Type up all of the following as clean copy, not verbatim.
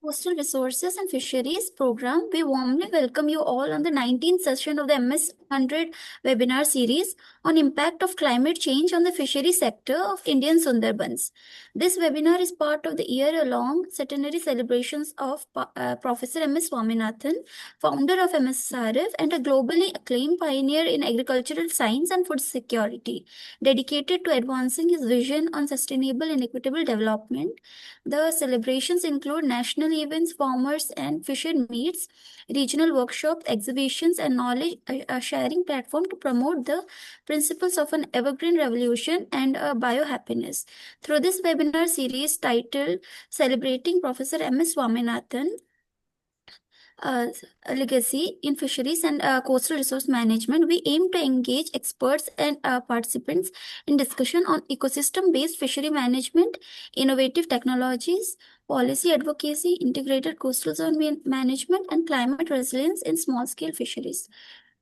Coastal Resources and Fisheries program, we warmly welcome you all on the 19th session of the MS100 webinar series on impact of climate change on the fishery sector of Indian Sundarbans. This webinar is part of the year-long centenary celebrations of Professor M.S. Swaminathan, founder of MSSRF and a globally acclaimed pioneer in agricultural science and food security, dedicated to advancing his vision on sustainable and equitable development. The celebrations include national events, farmers and fisher meets, regional workshops, exhibitions, and knowledge sharing platform to promote the principles of an evergreen revolution and biohappiness. Through this webinar series titled Celebrating Professor M.S. Swaminathan, uh, legacy in fisheries and coastal resource management, we aim to engage experts and participants in discussion on ecosystem-based fishery management, innovative technologies, policy advocacy, integrated coastal zone management, and climate resilience in small-scale fisheries.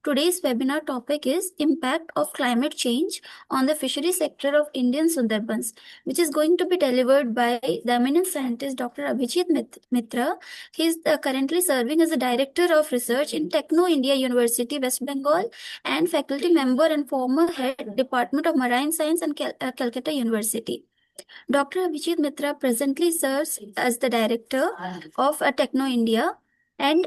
Today's webinar topic is Impact of Climate Change on the Fishery Sector of Indian Sundarbans, which is going to be delivered by the eminent scientist Dr. Abhijit Mitra. He is currently serving as the Director of Research in Techno India University, West Bengal, and faculty member and former head Department of Marine Science and Calcutta University. Dr. Abhijit Mitra presently serves as the Director of Techno India and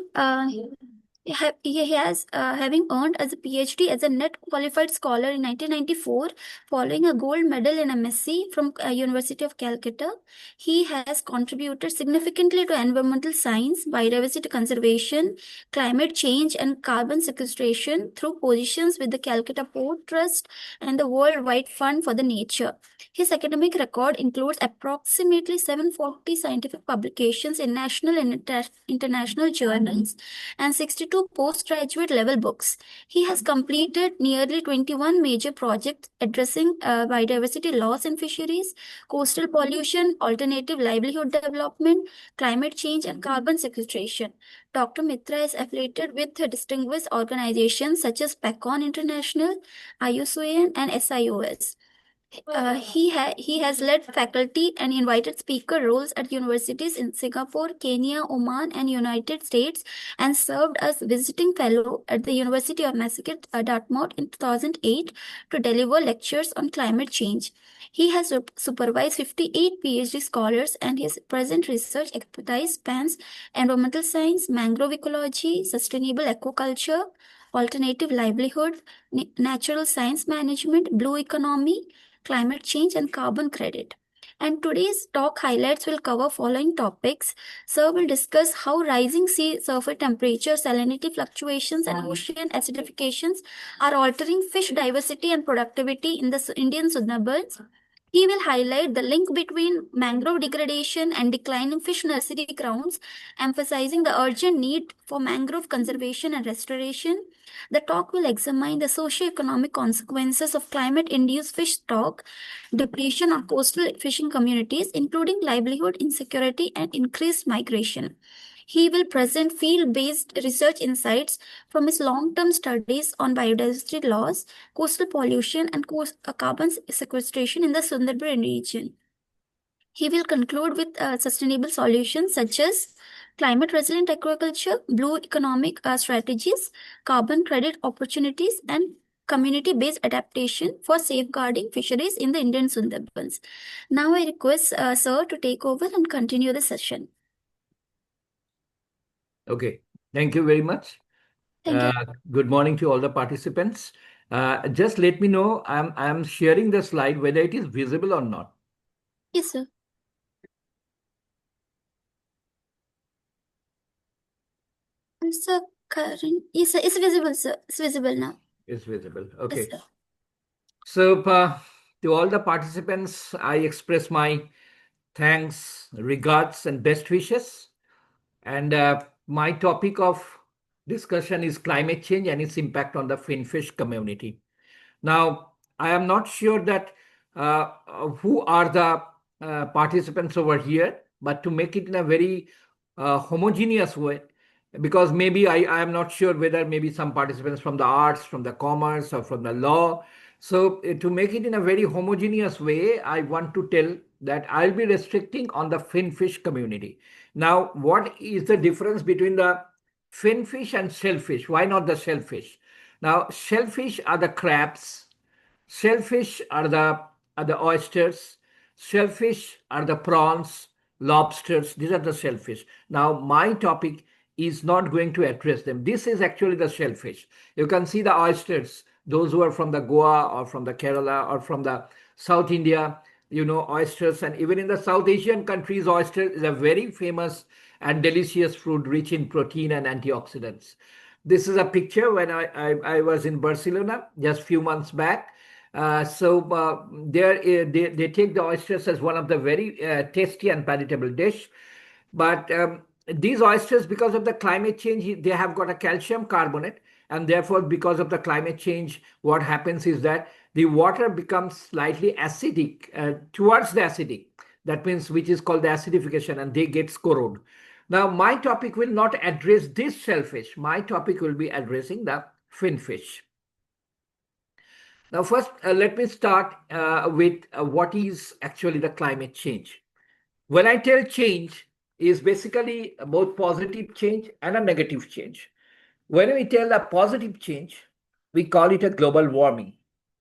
he has having earned as a PhD as a net qualified scholar in 1994, following a gold medal in MSc from University of Calcutta. He has contributed significantly to environmental science, biodiversity conservation, climate change, and carbon sequestration through positions with the Calcutta Port Trust and the Worldwide Fund for the Nature. His academic record includes approximately 740 scientific publications in national and international journals and 62 postgraduate level books. He has completed nearly 21 major projects addressing biodiversity loss in fisheries, coastal pollution, alternative livelihood development, climate change, and carbon sequestration. Dr. Mitra is affiliated with distinguished organizations such as PACON International, IUCN, and SIOS. He has led faculty and invited speaker roles at universities in Singapore, Kenya, Oman, and United States, and served as visiting fellow at the University of Massachusetts, Dartmouth in 2008 to deliver lectures on climate change. He has supervised 58 PhD scholars, and his present research expertise spans environmental science, mangrove ecology, sustainable aquaculture, alternative livelihood, natural science management, blue economy, climate change, and carbon credit. And today's talk highlights will cover following topics. Sir will discuss how rising sea surface temperature, salinity fluctuations, and ocean acidifications are altering fish diversity and productivity in the Indian Sundarbans. He will highlight the link between mangrove degradation and declining fish nursery grounds, emphasizing the urgent need for mangrove conservation and restoration. The talk will examine the socio-economic consequences of climate-induced fish stock depletion on coastal fishing communities, including livelihood insecurity and increased migration. He will present field-based research insights from his long-term studies on biodiversity loss, coastal pollution, and carbon sequestration in the Sundarban region. He will conclude with sustainable solutions such as climate resilient aquaculture, blue economic strategies, carbon credit opportunities, and community-based adaptation for safeguarding fisheries in the Indian Sundarbans. Now I request Sir to take over and continue the session. Okay, thank you very much. Thank you. Good morning to all the participants. Just let me know, I'm sharing the slide, whether it is visible or not. Yes, sir. Sir, current, yes, sir, it's visible, sir. It's visible now. It's visible. Okay. Yes, sir. So, to all the participants, I express my thanks, regards, and best wishes. And my topic of discussion is climate change and its impact on the finfish community. Now, I am not sure that who are the participants over here, but to make it in a very homogeneous way, because maybe I am not sure whether maybe some participants from the arts, from the commerce, or from the law. So to make it in a very homogeneous way, I want to tell that I'll be restricting on the finfish community. Now, what is the difference between the finfish and shellfish? Why not the shellfish? Now, shellfish are the crabs, shellfish are the oysters, shellfish are the prawns, lobsters. These are the shellfish. Now, my topic is not going to address them. This is actually the shellfish. You can see the oysters, those who are from the Goa or from the Kerala or from the South India, oysters, and even in the South Asian countries, oyster is a very famous and delicious fruit rich in protein and antioxidants. This is a picture when I was in Barcelona just few months back. There they take the oysters as one of the very tasty and palatable dish. But these oysters, because of the climate change, they have got a calcium carbonate, and therefore, because of the climate change, what happens is that the water becomes slightly acidic towards the acidic. That means which is called the acidification, and they get corroded. Now, my topic will not address this shellfish. My topic will be addressing the finfish. Now, first, let me start with what is actually the climate change. When I tell change, is basically both positive change and a negative change. When we tell a positive change, we call it a global warming.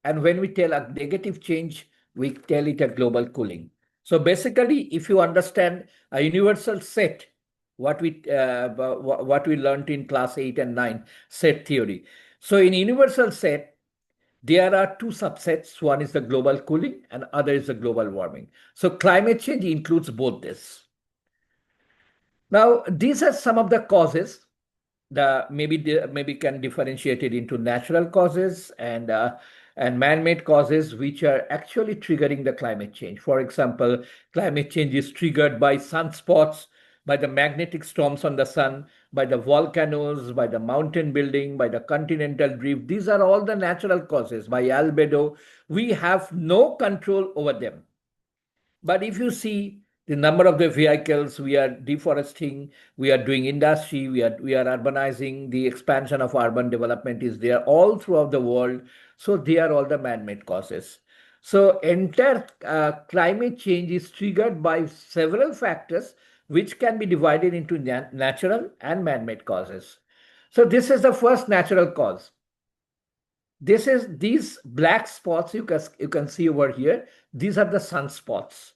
And when we tell a negative change, we tell it a global cooling. So basically, if you understand a universal set, what we learned in class 8 and 9, set theory. So in universal set, there are two subsets. One is the global cooling and other is the global warming. So climate change includes both this. Now, these are some of the causes. Maybe can differentiate it into natural causes and man-made causes, which are actually triggering the climate change. For example, climate change is triggered by sunspots, by the magnetic storms on the sun, by the volcanoes, by the mountain building, by the continental drift. These are all the natural causes. By albedo, we have no control over them. But if you see the number of the vehicles, we are deforesting, we are doing industry, we are urbanizing, the expansion of urban development is there all throughout the world. So they are all the man-made causes. So entire climate change is triggered by several factors which can be divided into natural and man-made causes. So this is the first natural cause. These black spots you can see over here. These are the sunspots.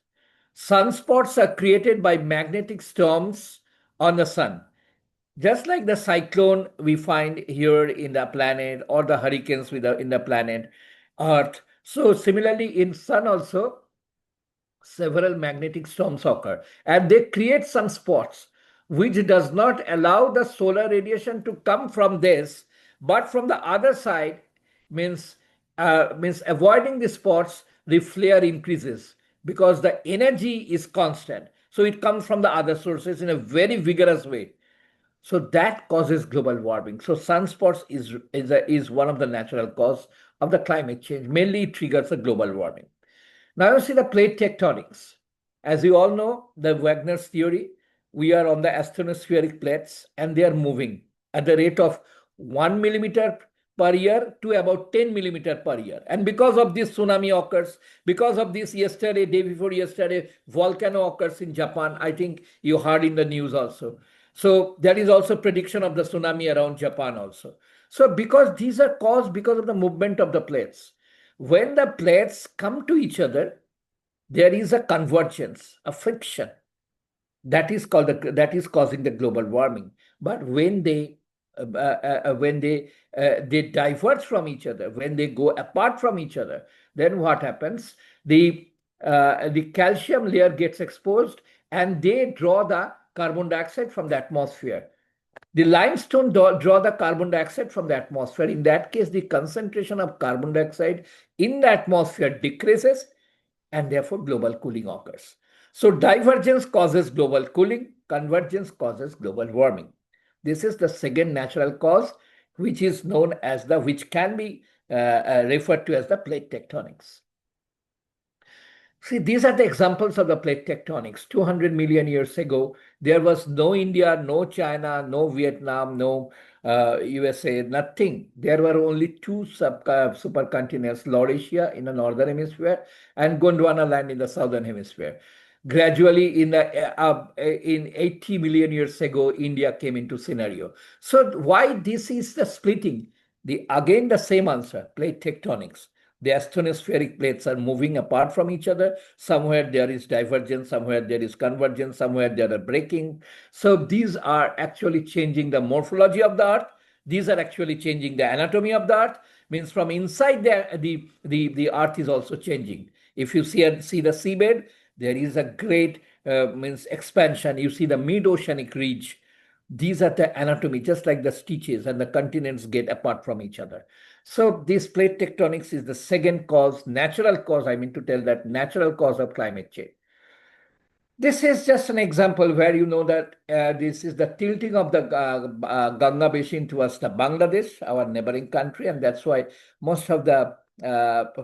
Sunspots are created by magnetic storms on the sun. Just like the cyclone we find here in the planet or the hurricanes in the planet Earth. So similarly in sun also, several magnetic storms occur and they create some spots which does not allow the solar radiation to come from this, but from the other side, means means avoiding the spots, the flare increases because the energy is constant, so it comes from the other sources in a very vigorous way. So that causes global warming. So sunspots is one of the natural cause of the climate change. Mainly it triggers the global warming. Now you see the plate tectonics. As you all know, the Wagner's theory, we are on the asthenospheric plates and they are moving at the rate of 1 millimeter per year to about 10 millimeter per year. And because of this, tsunami occurs. Because of this, yesterday, day before yesterday, volcano occurs in Japan. I think you heard in the news also. So there is also prediction of the tsunami around Japan also. So because these are caused because of the movement of the plates. When the plates come to each other, there is a convergence, a friction. That is causing the global warming. But when they diverge from each other, when they go apart from each other, then what happens? The calcium layer gets exposed, and they draw the carbon dioxide from the atmosphere. The limestone draw the carbon dioxide from the atmosphere. In that case, the concentration of carbon dioxide in the atmosphere decreases, and therefore global cooling occurs. So divergence causes global cooling, convergence causes global warming. This is the second natural cause, which is known as which can be referred to as the plate tectonics. See, these are the examples of the plate tectonics. 200 million years ago, there was no India, no China, no Vietnam, no USA, nothing. There were only two supercontinents, Laurasia in the northern hemisphere and Gondwana land in the southern hemisphere. Gradually, in 80 million years ago, India came into scenario. So why this is the splitting? Again, the same answer, plate tectonics. The asthenospheric plates are moving apart from each other. Somewhere there is divergence, somewhere there is convergence, somewhere there are breaking. So these are actually changing the morphology of the earth. These are actually changing the anatomy of the earth. Means from inside the earth is also changing. If you see the seabed, there is a great means expansion. You see the mid-oceanic ridge. These are the anatomy, just like the stitches, and the continents get apart from each other. So this plate tectonics is the second cause, natural cause, I mean to tell that natural cause of climate change. This is just an example where you know that this is the tilting of the Ganga basin towards the Bangladesh, our neighboring country, and that's why most of the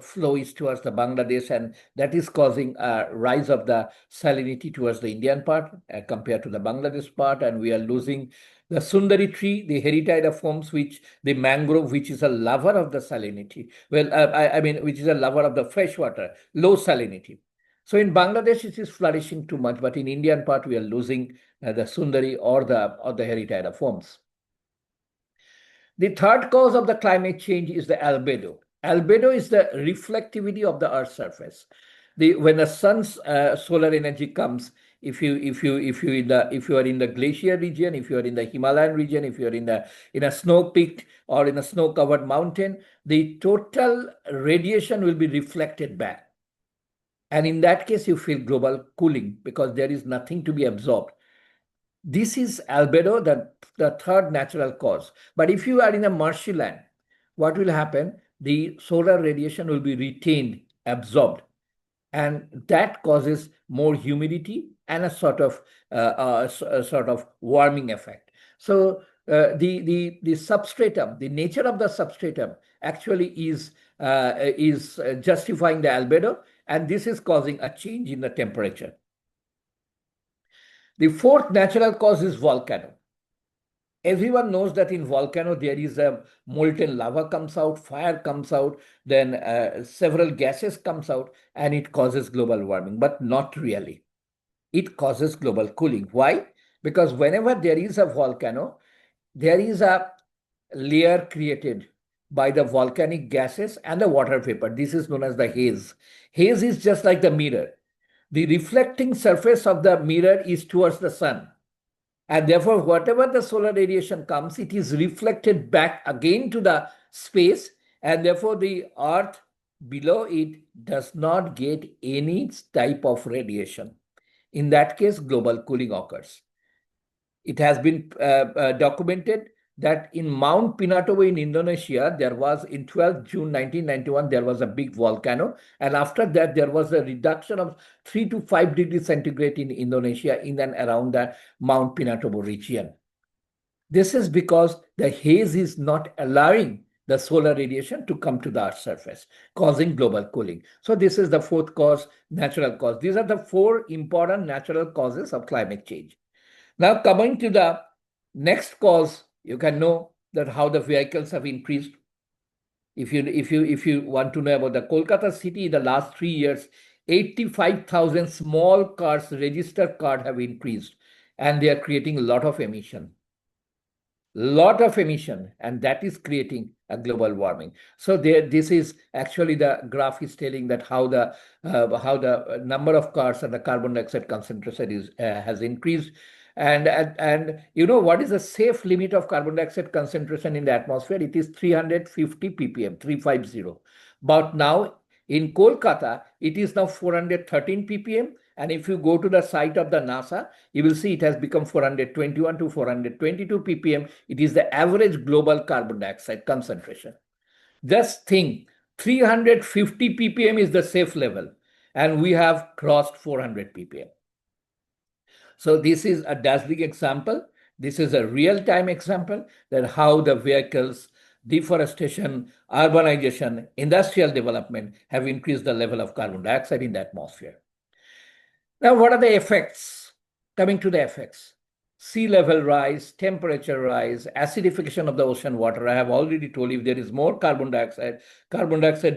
flow is towards the Bangladesh, and that is causing a rise of the salinity towards the Indian part compared to the Bangladesh part, and we are losing the Sundari tree, the heritidiforms, which the mangrove, which is a lover of the salinity. Well, I mean, which is a lover of the fresh water, low salinity. So in Bangladesh, it is flourishing too much, but in Indian part, we are losing the Sundari or the heritidiforms. The third cause of the climate change is the albedo. Albedo is the reflectivity of the Earth's surface. When the sun's solar energy comes, if you are in the glacier region, if you are in the Himalayan region, if you are in a snow peaked or in a snow covered mountain, the total radiation will be reflected back. And in that case, you feel global cooling because there is nothing to be absorbed. This is albedo, the third natural cause. But if you are in a marshy land, what will happen? The solar radiation will be retained, absorbed, and that causes more humidity and a sort of warming effect. So the substratum, the nature of the substratum, actually is justifying the albedo, and this is causing a change in the temperature. The fourth natural cause is volcano. Everyone knows that in volcano there is a molten lava comes out, fire comes out, then several gases comes out, and it causes global warming, but not really. It causes global cooling. Why? Because whenever there is a volcano, there is a layer created by the volcanic gases and the water vapor. This is known as the haze. Haze is just like the mirror. The reflecting surface of the mirror is towards the sun. And therefore, whatever the solar radiation comes, it is reflected back again to the space. And therefore, the earth below it does not get any type of radiation. In that case, global cooling occurs. It has been documented that in Mount Pinatubo in Indonesia, there was in 12th June 1991, there was a big volcano. And after that, there was a reduction of 3 to 5 degrees centigrade in Indonesia in and around the Mount Pinatubo region. This is because the haze is not allowing the solar radiation to come to the Earth's surface, causing global cooling. So this is the fourth cause, natural cause. These are the four important natural causes of climate change. Now coming to the next cause, you can know that how the vehicles have increased. If you want to know about the Kolkata city in the last 3 years, 85,000 small cars, registered cars have increased, and they are creating a lot of emission. And that is creating a global warming. So this is actually the graph is telling that how the number of cars and the carbon dioxide concentration has increased. And you know what is the safe limit of carbon dioxide concentration in the atmosphere? It is 350 ppm, 350. But now in Kolkata, it is now 413 ppm. And if you go to the site of the NASA, you will see it has become 421 to 422 ppm. It is the average global carbon dioxide concentration. Just think, 350 ppm is the safe level, and we have crossed 400 ppm. So this is a dazzling example. This is a real-time example that how the vehicles, deforestation, urbanization, industrial development have increased the level of carbon dioxide in the atmosphere. Now, what are the effects? Coming to the effects. Sea level rise, temperature rise, acidification of the ocean water. I have already told you, if there is more carbon dioxide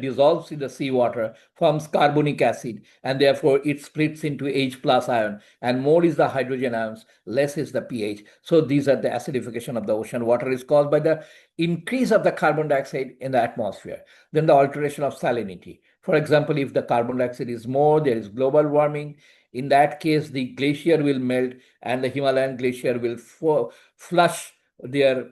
dissolves in the seawater, forms carbonic acid, and therefore it splits into H plus ion. And more is the hydrogen ions, less is the pH. So these are the acidification of the ocean water is caused by the increase of the carbon dioxide in the atmosphere. Then the alteration of salinity. For example, if the carbon dioxide is more, there is global warming. In that case, the glacier will melt and the Himalayan glacier will flush their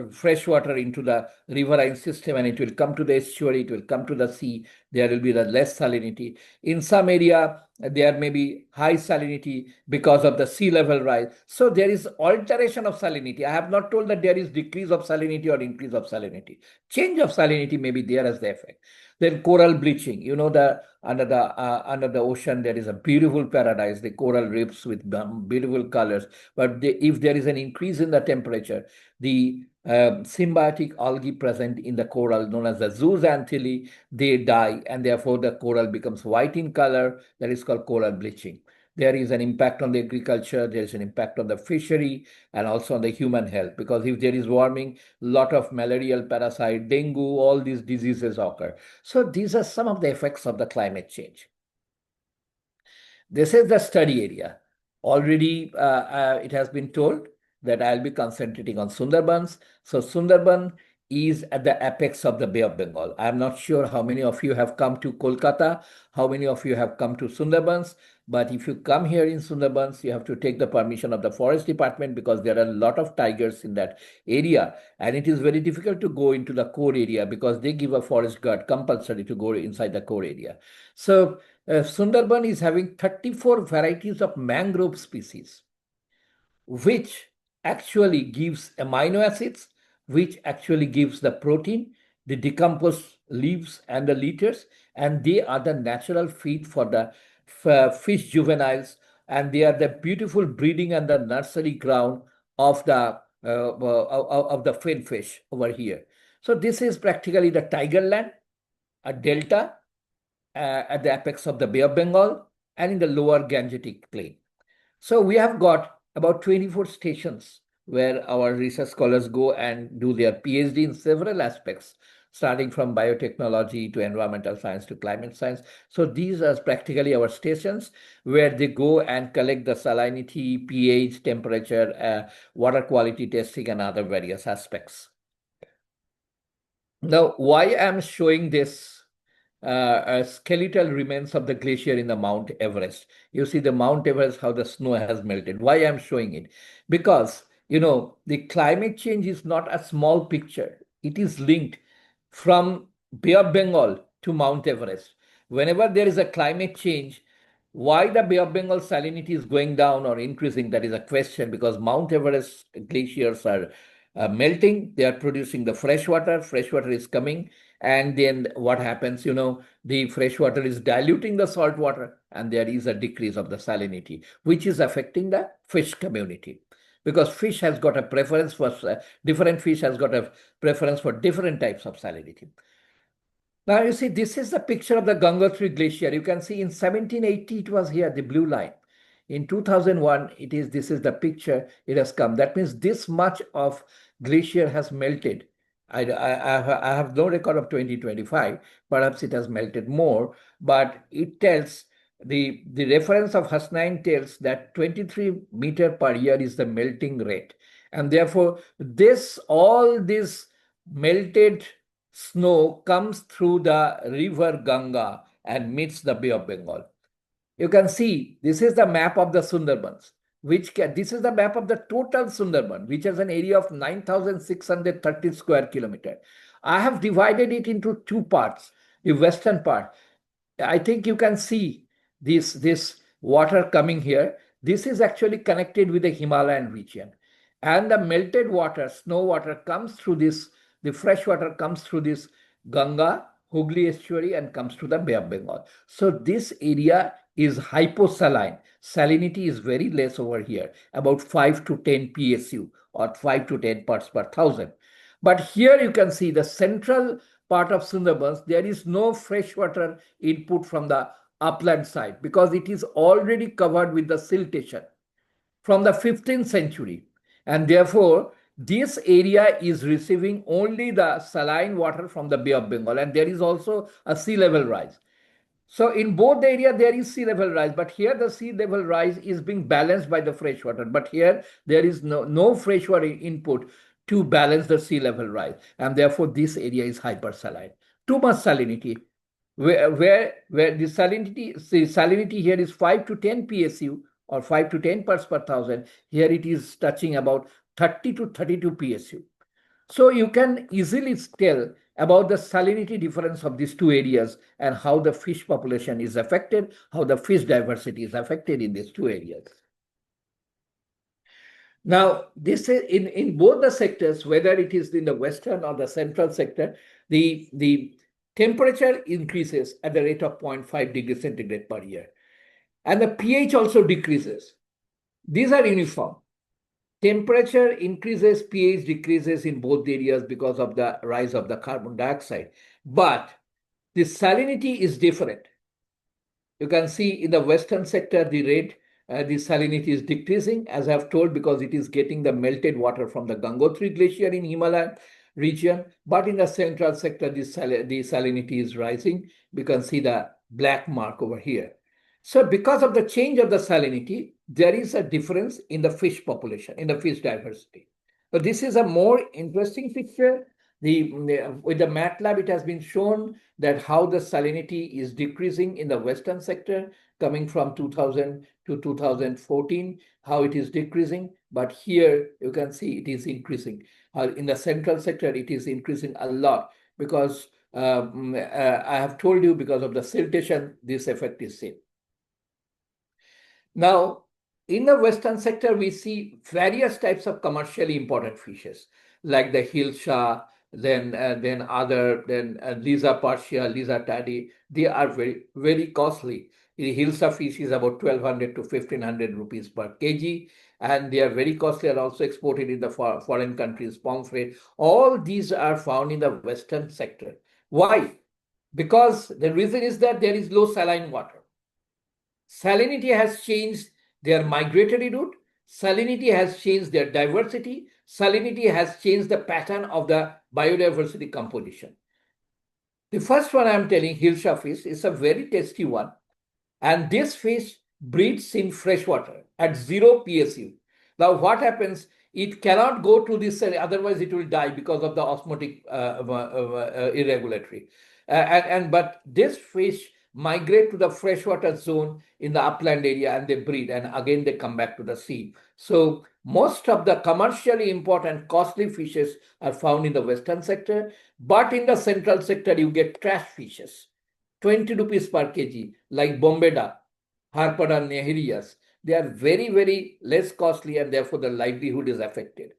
fresh water into the riverine system, and it will come to the estuary, it will come to the sea. There will be the less salinity. In some area, there may be high salinity because of the sea level rise. So there is alteration of salinity. I have not told that there is decrease of salinity or increase of salinity. Change of salinity may be there as the effect. Then coral bleaching. You know, the under the ocean there is a beautiful paradise, the coral reefs with beautiful colors. But if there is an increase in the temperature, the symbiotic algae present in the coral, known as the zooxanthellae, they die, and therefore the coral becomes white in color. That is called coral bleaching. There is an impact on the agriculture, there is an impact on the fishery, and also on the human health, because if there is warming, lot of malarial parasite, dengue, all these diseases occur. So these are some of the effects of the climate change. This is the study area. Already it has been told that I'll be concentrating on Sundarbans. So Sundarban is at the apex of the Bay of Bengal. I'm not sure how many of you have come to Kolkata, how many of you have come to Sundarbans, but if you come here in Sundarbans, you have to take the permission of the forest department, because there are a lot of tigers in that area, and it is very difficult to go into the core area because they give a forest guard compulsory to go inside the core area. So Sundarban is having 34 varieties of mangrove species, which actually gives amino acids, which actually gives the protein, the decomposed leaves and the litters, and they are the natural feed for the fish juveniles, and they are the beautiful breeding and the nursery ground of the finfish over here. So this is practically the tiger land, a delta at the apex of the Bay of Bengal and in the lower Gangetic plain. So we have got about 24 stations where our research scholars go and do their PhD in several aspects, starting from biotechnology to environmental science to climate science. So these are practically our stations where they go and collect the salinity, pH, temperature, water quality testing, and other various aspects. Now, why I'm showing this skeletal remains of the glacier in the Mount Everest. You see the Mount Everest, how the snow has melted. Why I'm showing it? Because, you know, the climate change is not a small picture. It is linked from Bay of Bengal to Mount Everest. Whenever there is a climate change, why the Bay of Bengal salinity is going down or increasing, that is a question, because Mount Everest glaciers are melting. They are producing the fresh water. Fresh water is coming, and then what happens, you know, the fresh water is diluting the salt water, and there is a decrease of the salinity, which is affecting the fish community, because fish has got a preference for different fish has got a preference for different types of salinity. Now you see, this is the picture of the Gangotri glacier. You can see in 1780 it was here, the blue line. In 2001 this is the picture it has come. That means this much of glacier has melted. I have no record of 2025. Perhaps it has melted more, but it tells the reference of Hasnain tells that 23 meter per year is the melting rate, and therefore all this melted snow comes through the river Ganga and meets the Bay of Bengal. You can see this is the map of the Sundarbans, this is the map of the total Sundarban, which has an area of 9,630 square kilometer. I have divided it into two parts. The western part, I think you can see this water coming here. This is actually connected with the Himalayan region, and the melted water, snow water, comes through this. The fresh water comes through this Ganga, Hooghly estuary, and comes to the Bay of Bengal. So this area is hyposaline. Salinity is very less over here, about 5 to 10 PSU or 5 to 10 parts per thousand. But here you can see the central part of Sundarbans, there is no freshwater input from the upland side because it is already covered with the siltation from the 15th century. And therefore, this area is receiving only the saline water from the Bay of Bengal, and there is also a sea level rise. So in both the area there is sea level rise, but here the sea level rise is being balanced by the fresh water. But here there is no freshwater input to balance the sea level rise, and therefore this area is hypersaline. Too much salinity, where the salinity here is 5 to 10 PSU or 5 to 10 parts per thousand. Here it is touching about 30 to 32 PSU. So you can easily tell about the salinity difference of these two areas and how the fish population is affected, how the fish diversity is affected in these two areas. Now, this is in both the sectors, whether it is in the western or the central sector, the temperature increases at the rate of 0.5 degrees centigrade per year. And the pH also decreases. These are uniform. Temperature increases, pH decreases in both areas because of the rise of the carbon dioxide. But the salinity is different. You can see in the western sector, the salinity is decreasing, as I have told, because it is getting the melted water from the Gangotri Glacier in Himalayan region. But in the central sector, the salinity is rising. You can see the black mark over here. So because of the change of the salinity, there is a difference in the fish population, in the fish diversity. So this is a more interesting picture. With the MATLAB, it has been shown that how the salinity is decreasing in the western sector, coming from 2000 to 2014, how it is decreasing. But here you can see it is increasing. In the central sector, it is increasing a lot because I have told you, because of the siltation, this effect is seen. Now, in the western sector, we see various types of commercially important fishes, like the hilsa, then Lisa partia, Lisa taddy. They are very, very costly. The hilsa fish is about 1,200 to 1,500 rupees per kg, and they are very costly and also exported in the foreign countries, pomfret. All these are found in the western sector. Why? Because the reason is that there is low saline water. Salinity has changed their migratory route. Salinity has changed their diversity. Salinity has changed the pattern of the biodiversity composition. The first one I'm telling, hilsa fish, is a very tasty one. And this fish breeds in freshwater at 0 PSU. Now, what happens? It cannot go to this, otherwise it will die because of the osmotic irregularity. But this fish migrate to the freshwater zone in the upland area and they breed, and again they come back to the sea. So most of the commercially important costly fishes are found in the western sector, but in the central sector you get trash fishes, 20 rupees per kg, like Bombeda, Harpada neherias. They are very, very less costly, and therefore the livelihood is affected.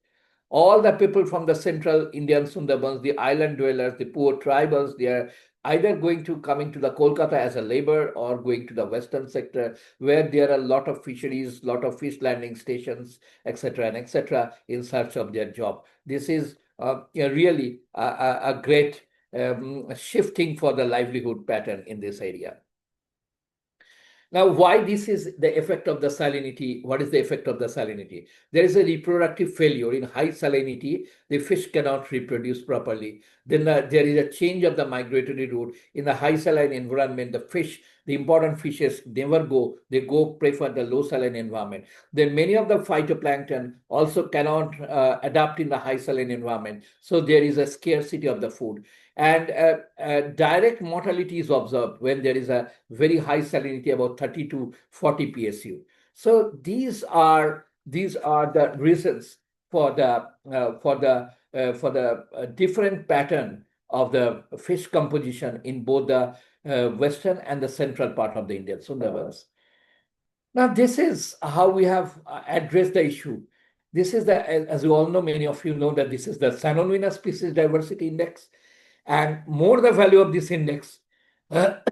All the people from the central Indian Sundarbans, the island dwellers, the poor tribals, they are either coming to the Kolkata as a labor or going to the western sector, where there are a lot of fisheries, lot of fish landing stations, etc. and etc. in search of their job. This is really a great shifting for the livelihood pattern in this area. Now, why this is the effect of the salinity? What is the effect of the salinity? There is a reproductive failure. In high salinity, the fish cannot reproduce properly. Then there is a change of the migratory route. In the high saline environment, the important fishes never go. They go prefer the low saline environment. Then many of the phytoplankton also cannot adapt in the high saline environment. So there is a scarcity of the food. And direct mortality is observed when there is a very high salinity, about 30 to 40 PSU. So these are the reasons for the different pattern of the fish composition in both the western and the central part of the Indian Sundarbans. Now, this is how we have addressed the issue. This is as you all know, many of you know that this is the Sanonvina Species Diversity Index. And more the value of this index, the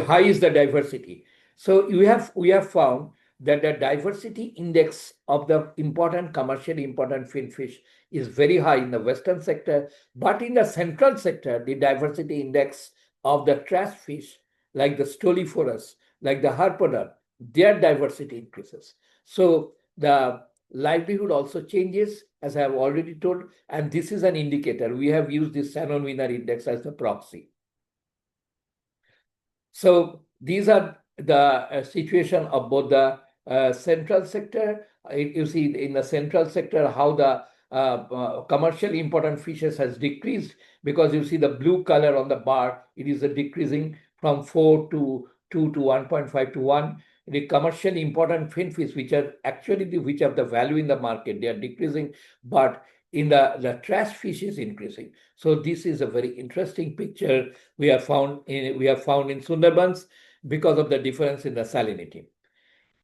high is the diversity. So we have found that the diversity index of the important commercially important finfish is very high in the western sector, but in the central sector, the diversity index of the trash fish, like the stolliferous, like the harpooner, their diversity increases. So the livelihood also changes, as I have already told, and this is an indicator. We have used this Shannon Wiener index as the proxy. So these are the situation of both the central sector. You see in the central sector how the commercially important fishes has decreased, because you see the blue color on the bar, it is decreasing from 4 to 2 to 1.5 to 1. The commercially important finfish, which are actually which have the value in the market, they are decreasing, but in the trash fish is increasing. So this is a very interesting picture we have found in Sundarbans because of the difference in the salinity.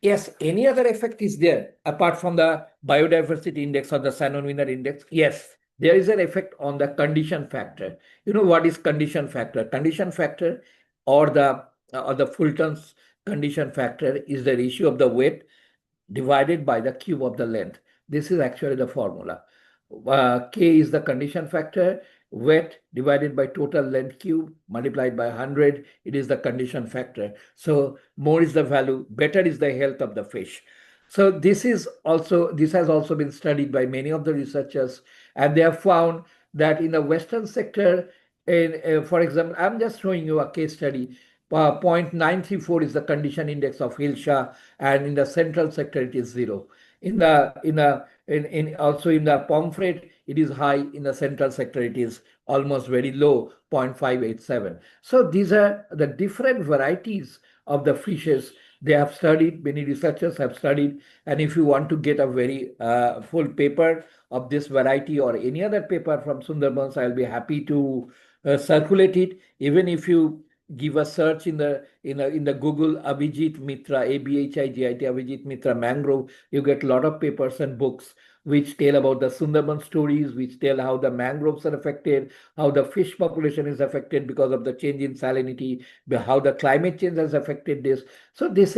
Yes, any other effect is there apart from the biodiversity index or the Shannon Wiener index? Yes, there is an effect on the condition factor. You know what is condition factor? Condition factor or the Fulton's condition factor is the ratio of the weight divided by the cube of the length. This is actually the formula. K is the condition factor, weight divided by total length cube multiplied by 100, it is the condition factor. So more is the value, better is the health of the fish. So this has also been studied by many of the researchers, and they have found that in the western sector, for example, I'm just showing you a case study. 0.934 is the condition index of Hilsha, and in the central sector it is 0. Also in the pomfret it is high, in the central sector it is almost very low, 0.587. So these are the different varieties of the fishes they have studied, many researchers have studied. And if you want to get a very full paper of this variety or any other paper from Sundarbans, I'll be happy to circulate it. Even if you give a search in the Google Abhijit Mitra, Abhijit Abhijit Mitra mangrove, you get a lot of papers and books which tell about the Sundarban stories, which tell how the mangroves are affected, how the fish population is affected because of the change in salinity, how the climate change has affected this. So these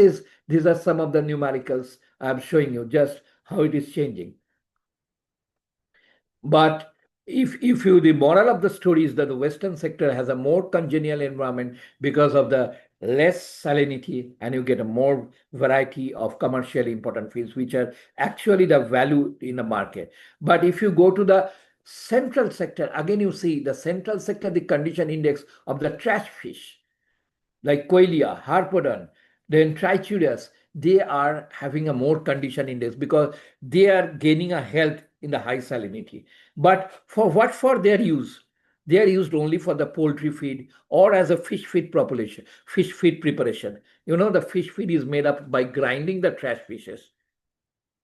are some of the numericals I'm showing you, just how it is changing. But if you the moral of the story is that the western sector has a more congenial environment because of the less salinity, and you get a more variety of commercially important fish which are actually the value in the market. But if you go to the central sector, again you see the central sector, the condition index of the trash fish like Coelia, Harpodon, then Trichurias, they are having a more condition index because they are gaining a health in the high salinity. But for what for their use? They are used only for the poultry feed or as a fish feed population, fish feed preparation. You know, the fish feed is made up by grinding the trash fishes.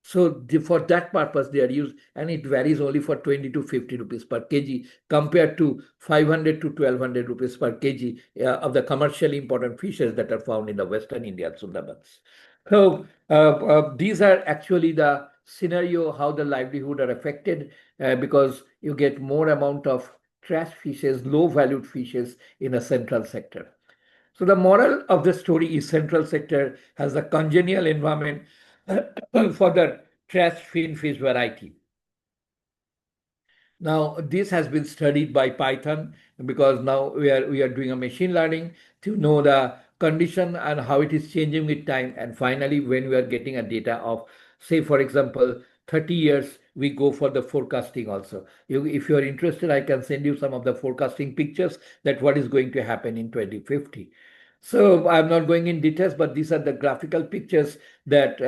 So for that purpose, they are used, and it varies only for 20 to 50 rupees per kg compared to 500 to 1200 rupees per kg of the commercially important fishes that are found in the Western Indian Sundarbans. So these are actually the scenario how the livelihood are affected because you get more amount of trash fishes, low valued fishes in a central sector. So the moral of the story is central sector has a congenial environment for the trash finfish variety. Now this has been studied by Python because now we are doing a machine learning to know the condition and how it is changing with time. And finally, when we are getting a data of, say for example, 30 years, we go for the forecasting also. If you are interested, I can send you some of the forecasting pictures that what is going to happen in 2050. So I'm not going in details, but these are the graphical pictures that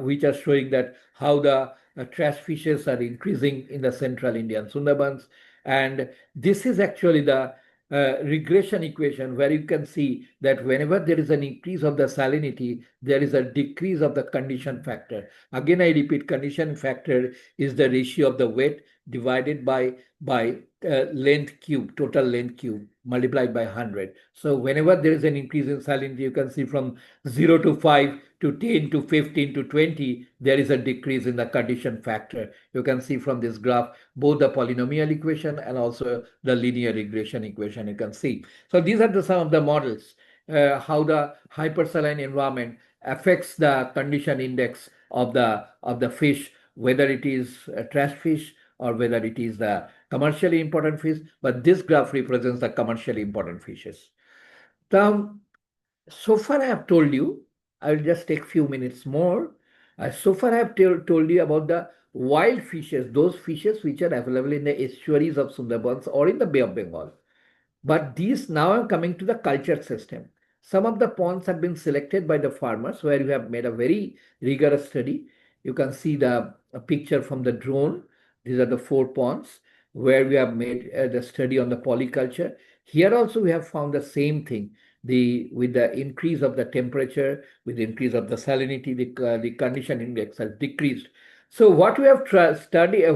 which are showing that how the trash fishes are increasing in the central Indian Sundarbans. And this is actually the regression equation where you can see that whenever there is an increase of the salinity, there is a decrease of the condition factor. Again, I repeat, condition factor is the ratio of the weight divided by length cube, total length cube multiplied by 100. So whenever there is an increase in salinity, you can see from 0 to 5 to 10 to 15 to 20, there is a decrease in the condition factor. You can see from this graph both the polynomial equation and also the linear regression equation you can see. So these are some of the models, how the hypersaline environment affects the condition index of the fish, whether it is a trash fish or whether it is the commercially important fish. But this graph represents the commercially important fishes. Now, so far I have told you, I will just take few minutes more. So far I have told you about the wild fishes, those fishes which are available in the estuaries of Sundarbans or in the Bay of Bengal. But these now are coming to the culture system. Some of the ponds have been selected by the farmers where we have made a very rigorous study. You can see the a picture from the drone. These are the 4 ponds where we have made the study on the polyculture. Here also we have found the same thing. With the increase of the temperature, with the increase of the salinity, the condition index has decreased. So what we have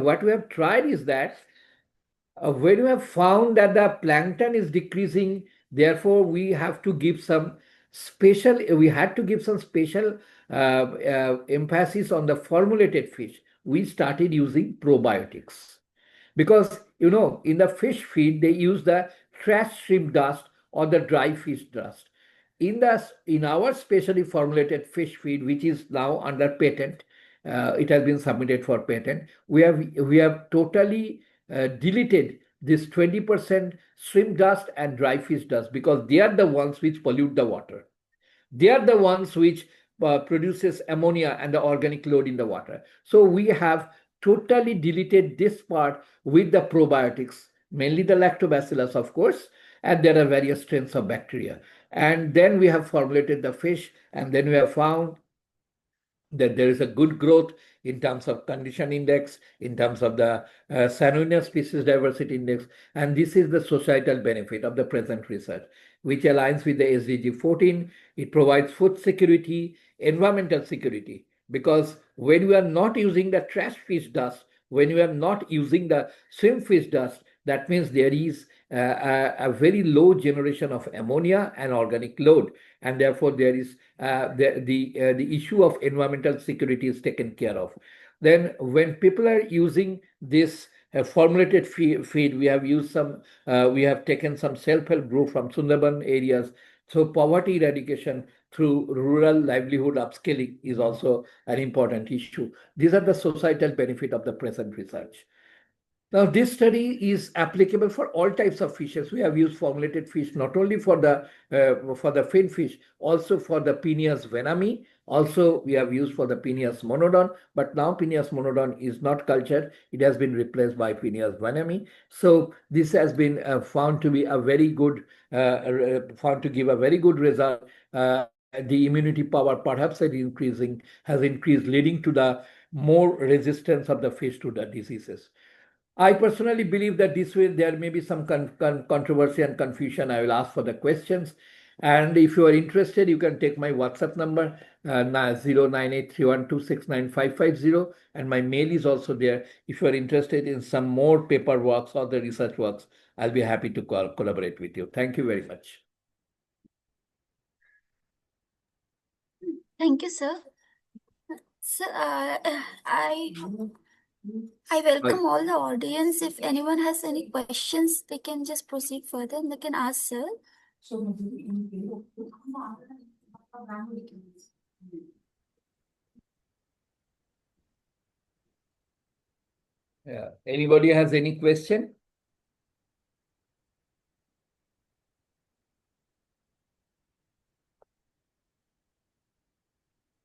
what we have tried is that when we have found that the plankton is decreasing, therefore we have to give some we had to give some special emphasis on the formulated fish. We started using probiotics because in the fish feed they use the trash shrimp dust or the dry fish dust. In our specially formulated fish feed, which is now under patent, it has been submitted for patent. We have totally deleted this 20% shrimp dust and dry fish dust because they are the ones which pollute the water. They are the ones which produces ammonia and the organic load in the water. So we have totally deleted this part with the probiotics, mainly the lactobacillus, of course, and there are various strains of bacteria. And then we have formulated the fish, and then we have found that there is a good growth in terms of condition index, in terms of the Sanonia species diversity index, and this is the societal benefit of the present research, which aligns with the SDG 14. It provides food security, environmental security, because when we are not using the trash fish dust, when we are not using the shrimp fish dust, that means there is a very low generation of ammonia and organic load, and therefore there is the issue of environmental security is taken care of. Then when people are using this formulated feed, we have taken some self-help group from Sundarban areas. So poverty eradication through rural livelihood upscaling is also an important issue. These are the societal benefit of the present research. Now, this study is applicable for all types of fishes. We have used formulated fish not only for the fin fish, also for the Peneus venami. Also, we have used for the Peneus monodon, but now Peneus monodon is not cultured. It has been replaced by Peneus venami. So this has been found to be a very good, found to give a very good result. The immunity power perhaps has increased, leading to the more resistance of the fish to the diseases. I personally believe that this way there may be some controversy and confusion. I will ask for the questions. And if you are interested, you can take my WhatsApp number, 09831269550. And my mail is also there. If you are interested in some more paper works or the research works, I'll be happy to collaborate with you. Thank you very much. Thank you, sir. Sir, I welcome all the audience. If anyone has any questions, they can just proceed further and they can ask, sir. Yeah. Anybody has any question?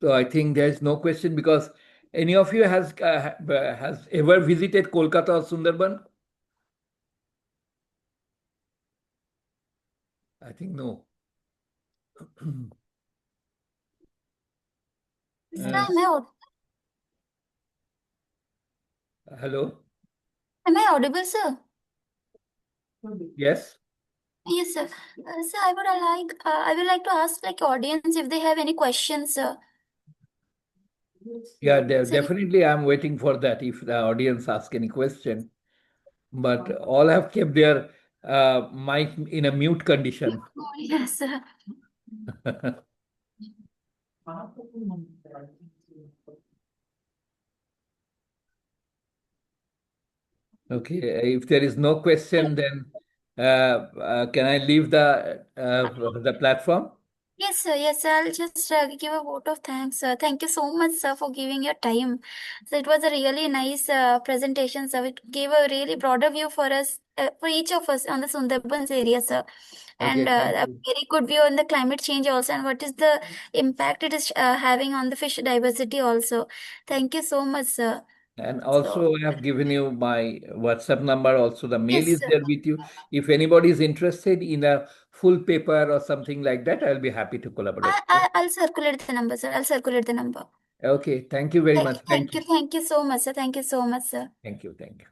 So I think there is no question because any of you has ever visited Kolkata or Sundarban? I think no. Sir, Hello. am I audible, sir? Yes. Yes, sir. Sir, I would like to ask like audience if they have any questions, sir. Yeah, Sir, definitely. I'm waiting for that. If the audience ask any question, but all have kept their mic in a mute condition. yes, sir. Okay. If there is no question, then can I leave the platform? Yes, sir. Yes, sir. I'll just give a vote of thanks, sir. Thank you so much, sir, for giving your time. So it was a really nice presentation, sir. It gave a really broader view for us, for each of us on the Sundarbans area, sir, and Okay, thank a you. very good view on the climate change also, and what is the impact it is having on the fish diversity also. Thank you so much, sir. And So also, I have given you my WhatsApp number. Also, the mail yes, is sir. there with you. If anybody is interested in a full paper or something like that, I'll be happy to collaborate. I'll circulate the number, sir. I'll circulate the number. Okay, thank you very much. Thank Thank you. you. Thank you so much, sir. Thank you so much, sir. Thank you. Thank you.